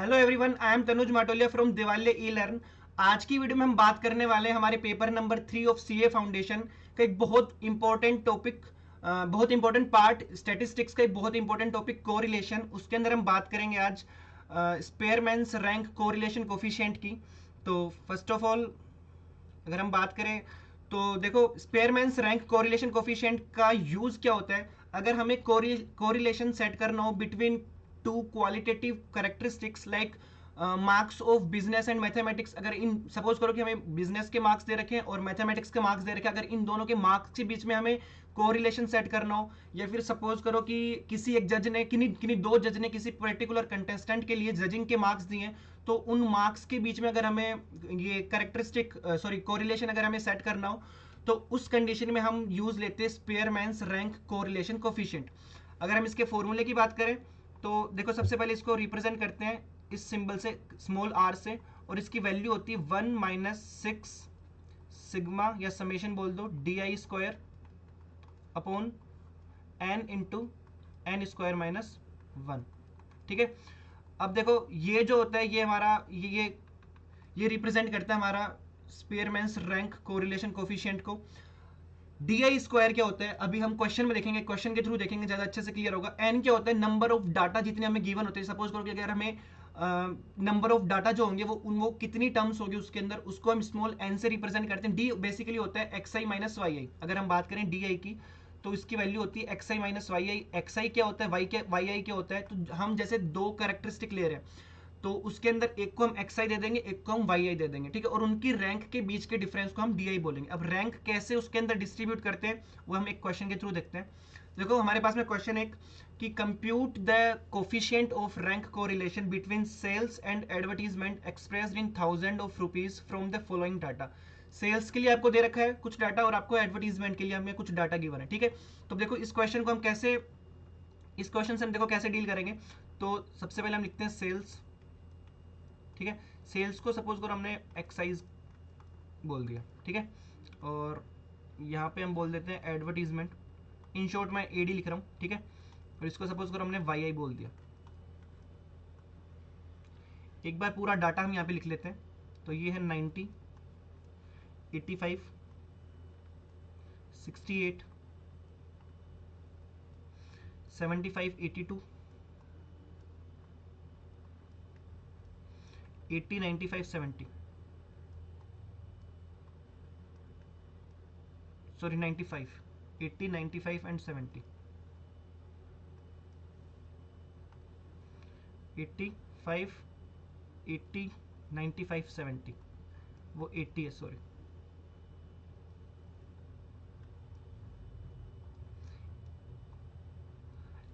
Hello everyone, I am Tanuj Matolia from दिवाले e learn. आज की वीडियो में हम बात करने वाले हैं हमारे paper number 3 of CA foundation का एक बहुत इंपॉर्टेंट टॉपिक, बहुत इंपॉर्टेंट पार्ट स्टैटिस्टिक्स का एक बहुत इंपॉर्टेंट टॉपिक कोरिलेशन। उसके अंदर हम बात करेंगे आज स्पेयरमैन्स रैंक कोरिलेशन कोफिशिएंट की। तो फर्स्ट ऑफ ऑल अगर हम बात करें तो देखो, स्पेयरमैन्स रैंक कोरिलेशन कोफिशिएंट का यूज क्या होता है। अगर हमें कोरिलेशन सेट करना हो between two qualitative characteristics like marks of business and mathematics, अगर इन सपोज करो कि हमें बिजनेस के मार्क्स दे रखे हैं और मैथमेटिक्स के मार्क्स दे रखे हैं, अगर इन दोनों के मार्क्स के बीच में हमें कोरिलेशन सेट करना हो, या फिर सपोज करो कि किसी एक जज ने किन्हीं दो जज ने किसी पर्टिकुलर कंटेस्टेंट के लिए जजिंग के मार्क्स दिए, तो उन मार्क्स के बीच में अगर हमें ये कैरेक्टरिस्टिक कोरिलेशन अगर हमें सेट करना हो, तो उस कंडीशन में हम यूज लेते हैं स्पेयरमैन्स रैंक कोरिलेशन कोफिशिएंट। अगर हम इसके फॉर्मूले की बात करें तो देखो, सबसे पहले इसको रिप्रेजेंट करते हैं इस सिंबल से, स्मॉल आर से, और इसकी वैल्यू होती है 1 माइनस 6 सिग्मा या समेशन बोल दो D I square upon N into N square minus 1। ठीक है, अब देखो ये जो होता है ये हमारा ये रिप्रेजेंट करता है हमारा स्पेयरमैन्स रैंक कोरिलेशन कोफिशिएंट को। डी आई स्क्वायर क्या होता है अभी हम क्वेश्चन में देखेंगे, क्वेश्चन के थ्रू देखेंगे, ज्यादा अच्छे से क्लियर होगा। एन क्या होता है, नंबर ऑफ डाटा जितने हमें गिवन होते हैं। सपोज करो कि अगर हमें नंबर ऑफ डाटा जो होंगे वो कितनी टर्म्स होगी उसके अंदर, उसको हम स्मॉल एन से रिप्रेजेंट करते हैं। डी बेसिकली होता है एक्स आई माइनस वाई आई। अगर हम बात करें डी आई की तो इसकी वैल्यू होती है एक्स आई माइनस वाई आई। एक्स आई क्या होता है, वाई आई क्या होता है। तो हम जैसे दो कैरेक्टरिस्टिक ले रहे हैं तो उसके अंदर एक को हम एक्स आई दे देंगे, एक को हम वाई आई दे देंगे। ठीक है, और उनकी रैंक के बीच के डिफरेंस को हम डी आई बोलेंगे। अब रैंक कैसे उसके अंदर डिस्ट्रीब्यूट करते हैं वो हम एक क्वेश्चन के थ्रू देखते हैं। देखो हमारे पास में क्वेश्चन एक कि compute the coefficient of rank correlation between sales and advertisement expressed in thousand of rupees from the following data. Sales के लिए आपको दे रखा है कुछ डाटा और आपको एडवर्टीजमेंट के लिए हमें कुछ डाटा गिवन है। ठीक है, तो देखो इस क्वेश्चन को हम कैसे, इस क्वेश्चन से हम देखो कैसे डील करेंगे। तो सबसे पहले हम लिखते हैं सेल्स। ठीक है, सेल्स को सपोज करो हमने एक्साइज बोल दिया। ठीक है, और यहाँ पे हम बोल देते हैं एडवर्टीजमेंट। इन शॉर्ट मैं एडी लिख रहा हूँ। ठीक है, और इसको सपोज करो हमने वाई आई बोल दिया। एक बार पूरा डाटा हम यहाँ पे लिख लेते हैं। तो ये है 90, 85, 68, 75, 82, 80, 95, 70, सॉरी 95, 80, 95 एंड 70, 85, 80, 95, 70, वो 80 है सॉरी।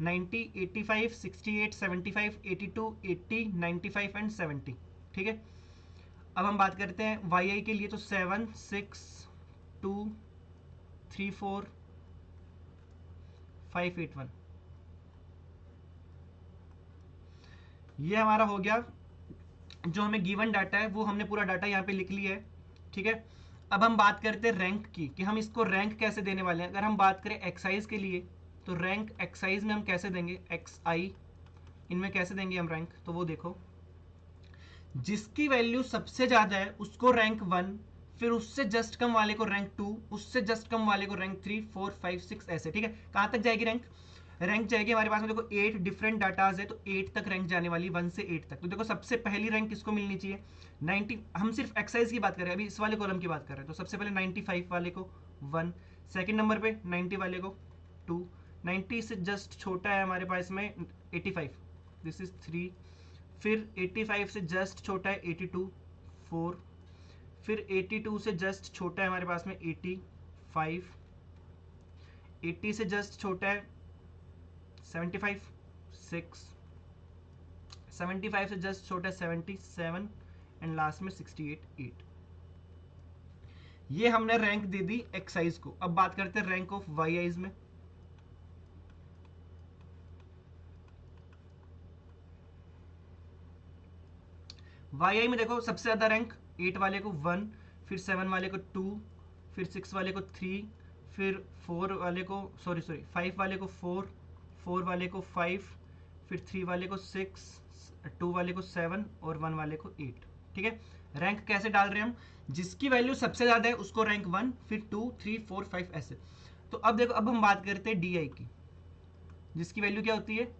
90, 85, 68, 75, 82, 80, 95 एंड 70। ठीक है, अब हम बात करते हैं वाई आई के लिए। तो 7, 6, 2, 3, 4, 5, 8, 1, ये हमारा हो गया। जो हमें गिवन डाटा है वो हमने पूरा डाटा यहाँ पे लिख लिया है। ठीक है, अब हम बात करते हैं रैंक की कि हम इसको रैंक कैसे देने वाले हैं। अगर हम बात करें एक्साइज के लिए तो रैंक एक्साइज में हम कैसे देंगे, एक्स आई, इनमें कैसे देंगे हम रैंक। तो वो देखो, जिसकी वैल्यू सबसे ज्यादा है उसको रैंक 1, फिर उससे जस्ट कम वाले को रैंक 2, उससे जस्ट कम वाले को रैंक 3, 4, 5, 6 ऐसे। ठीक है, कहां तक जाएगी रैंक, रैंक जाएगी हमारे पास में देखो 8 डिफरेंट डाटाज है तो 8 तक रैंक जाने वाली, 1 से 8 तक। तो देखो सबसे पहली रैंक किसको मिलनी चाहिए, 90। हम सिर्फ एक्साइज की बात कर रहे हैं, अभी इस वाले कॉलम की बात कर रहे हैं। तो सबसे पहले 95 वाले को 1, सेकंड नंबर पे 90 वाले को 2, 90 से जस्ट छोटा है हमारे पास में 85, दिस इज 3, फिर 85 से जस्ट छोटा है 82, 4, फिर 82 से जस्ट छोटा है हमारे पास में 85, 80 से जस्ट छोटा है 75, 6, 75 से जस्ट छोटा है 77 एंड लास्ट में 68, 8। ये हमने रैंक दे दी एक्साइज को। अब बात करते हैं रैंक ऑफ वाई आइज में। वाई आई में देखो सबसे ज्यादा रैंक 8 वाले को 1, फिर 7 वाले को 2, फिर 6 वाले को 3, फिर 4 वाले को 5 वाले को 4, 4 वाले को 5, फिर 3 वाले को 6, 2 वाले को 7 और 1 वाले को 8। ठीक है, रैंक कैसे डाल रहे हैं हम, जिसकी वैल्यू सबसे ज्यादा है उसको रैंक 1, फिर 2, 3, 4, 5 ऐसे। तो अब देखो, अब हम बात करते हैं डी आई की, जिसकी वैल्यू क्या होती है,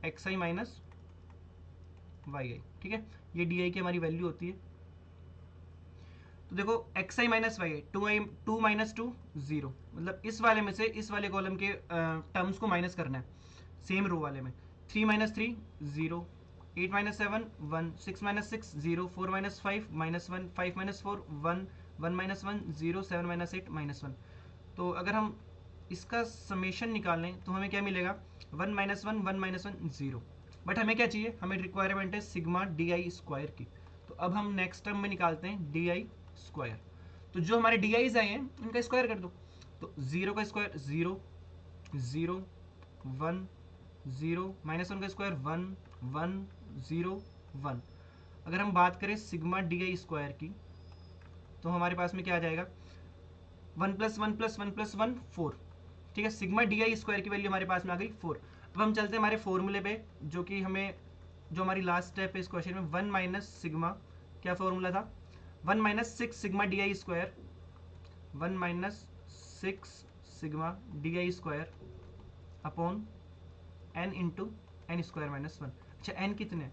एक्स आई माइनस वाई आई। ठीक है, ये डी आई की हमारी वैल्यू होती है। तो देखो एक्स आई माइनस वाई आई, 2 माइनस 2 0, मतलब इस वाले में से इस वाले कॉलम के टर्म्स को माइनस करना है, सेम रो वाले में। 3 minus 3 0, 8 minus 7 1, 6 minus 6 0, 4 minus 5 minus 1, 5 minus 4 1, 1 minus 1 0, 7 minus 8 minus 1। तो अगर हम इसका समेशन निकाल लें तो हमें क्या मिलेगा, 1 माइनस 1 1 माइनस 1 0। बट हमें क्या चाहिए, हमें रिक्वायरमेंट है सिग्मा डी आई स्क्वायर की। तो अब हम नेक्स्ट टर्म में निकालते हैं डी आई स्क्वायर। तो जो हमारे डी आईज आए हैं उनका स्क्वायर कर दो। तो 0 का स्क्वायर 0, 0 1 0, माइनस 1 का स्क्वायर 1 1 0 1। अगर हम बात करें सिग्मा डी आई स्क्वायर की तो हमारे पास में क्या आ जाएगा, 1 प्लस 1 प्लस 1 प्लस 1 4। ठीक है, सिग्मा डी आई स्क्वायर की वैल्यू हमारे पास में आ गई 4। अब हम चलते हैं हमारे फॉर्मूले पे, जो कि हमें, जो हमारी लास्ट स्टेप है इस क्वेश्चन में, 1 माइनस सिग्मा, क्या फॉर्मूला था, 1 minus 6 sigma D I square, 1 minus 6 sigma D I square upon N into N square minus 1। अच्छा, एन कितने हैं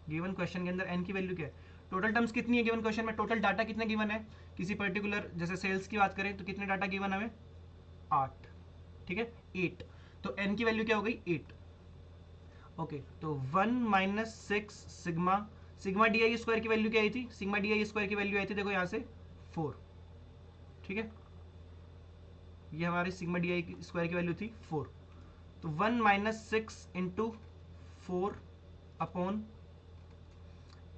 गिवन क्वेश्चन के अंदर, एन की वैल्यू क्या है, टोटल टर्म्स कितनी है गिवन क्वेश्चन में, टोटल डाटा कितने गिवन है, किसी पर्टिकुलर जैसे सेल्स की बात करें तो कितने डाटा गिवन हमें, 8। ठीक है, 8। तो n की वैल्यू क्या हो गई, 8। ओके, तो 1 minus 6 sigma, sigma D I square की वैल्यू क्या आई थी, सिग्मा डी आई स्क्वायर की वैल्यू आई थी, देखो यहाँ से 4। ठीक है, ये हमारी सिग्मा डी आई स्क्वायर की वैल्यू थी 4। तो 1 माइनस 6 इंटू 4 अपॉन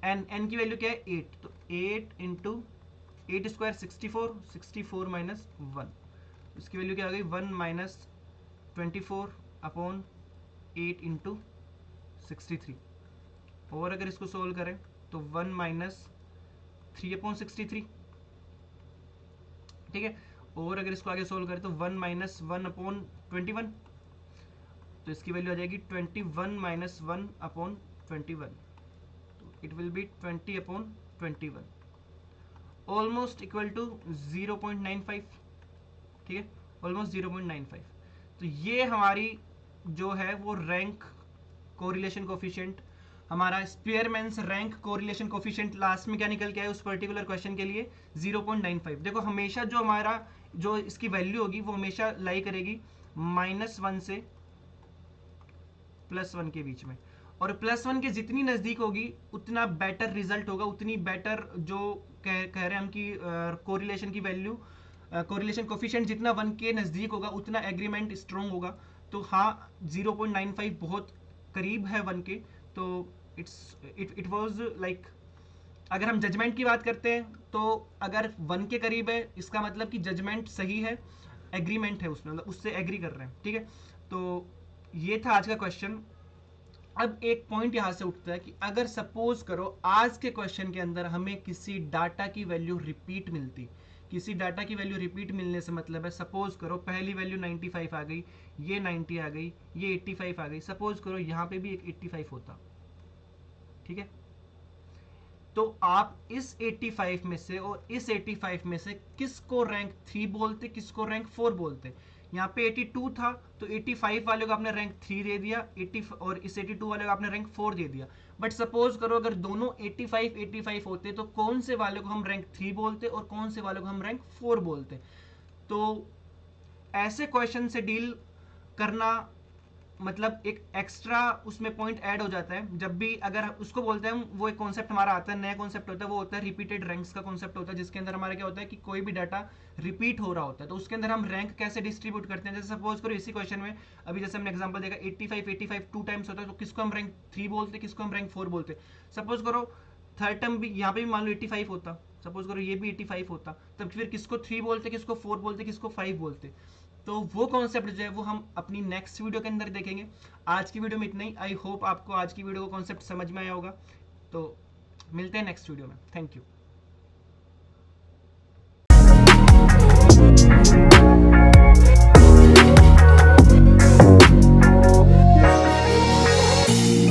n की वैल्यू क्या है, 8। तो 8 इंटू 8 स्क्वायर 64, 64 माइनस 1, इसकी वैल्यू क्या आ गई, 1 माइनस 24 अपॉन 8 इंटू 63। और अगर इसको सोल्व करें तो 1 माइनस 3 अपॉन 63। ठीक है, और अगर इसको आगे सोल्व करें तो 1 माइनस 1 अपॉन 21, तो इसकी वैल्यू आ जाएगी 21 माइनस 1 अपॉन 21। तो it will be 20 upon 21, almost equal to 0.95। ठीक है, ऑलमोस्ट 0.95। तो ये हमारी जो है वो रैंक कोरिलेशन कोफिशिएंट, हमारा स्पीयरमैन्स रैंक कोरिलेशन कोफिशिएंट लास्ट में क्या निकल के आया उस पर्टिकुलर क्वेश्चन के लिए, 0.95। देखो हमेशा जो हमारा, जो इसकी वैल्यू होगी वो हमेशा लाई करेगी -1 से +1 के बीच में, और +1 के जितनी नजदीक होगी उतना बेटर रिजल्ट होगा, उतनी बेटर जो कह रहे हैं हम कि कोरिलेशन की वैल्यू, कोरिलेशन कोफिशिएंट जितना 1 के नज़दीक होगा उतना एग्रीमेंट स्ट्रॉन्ग होगा। तो हाँ, 0.95 बहुत करीब है 1 के। तो इट वाज लाइक, अगर हम जजमेंट की बात करते हैं तो अगर 1 के करीब है इसका मतलब कि जजमेंट सही है, एग्रीमेंट है उसमें, मतलब उससे एग्री कर रहे हैं। ठीक है, तो ये था आज का क्वेश्चन। अब एक पॉइंट यहां से उठता है कि अगर सपोज करो आज के क्वेश्चन के अंदर हमें किसी डाटा की वैल्यू रिपीट मिलती, किसी डाटा की वैल्यू रिपीट मिलने से मतलब है, सपोज करो पहली वैल्यू 95 आ गई, ये 90 आ गई, ये 85 आ गई, सपोज करो यहाँ पे भी एक 85 होता। ठीक है, तो आप इस 85 में से और इस 85 में से किसको रैंक 3 बोलते, किसको रैंक 4 बोलते। यहाँ पे 82 था तो 85 वाले को आपने रैंक 3 दे दिया, 80 और इस 82 वाले को आपने रैंक 4 दे दिया। बट सपोज करो अगर दोनों 85 होते तो कौन से वाले को हम रैंक 3 बोलते और कौन से वाले को हम रैंक 4 बोलते। तो ऐसे क्वेश्चन से डील करना मतलब एक एक्स्ट्रा उसमें पॉइंट ऐड हो जाता है। जब भी अगर उसको बोलते हैं वो एक कॉन्सेप्ट हमारा आता है, नया कॉन्सेप्ट होता है, वो होता है रिपीटेड रैंक्स का कॉन्सेप्ट होता है, जिसके अंदर हमारा क्या होता है कि कोई भी डाटा रिपीट हो रहा होता है तो उसके अंदर हम रैंक कैसे डिस्ट्रीब्यूट करते हैं। जैसे सपोज करो इसी क्वेश्चन में अभी जैसे हमने एग्जांपल देखा 85 2 टाइम्स होता है, तो किसको हम रैंक 3 बोलते, किसको हम रैंक 4 बोलते। सपोज करो थर्ड टर्म भी यहाँ पे भी मान लो 85 होता, सपोज करो ये भी 85 होता, तब फिर किसको 3 बोलते, किसको 4 बोलते, किसको 5 बोलते। तो वो कॉन्सेप्ट जो है वो हम अपनी नेक्स्ट वीडियो के अंदर देखेंगे। आज की वीडियो में इतना ही। आई होप आपको आज की वीडियो का कॉन्सेप्ट समझ में आया होगा। तो मिलते हैं नेक्स्ट वीडियो में। Thank you.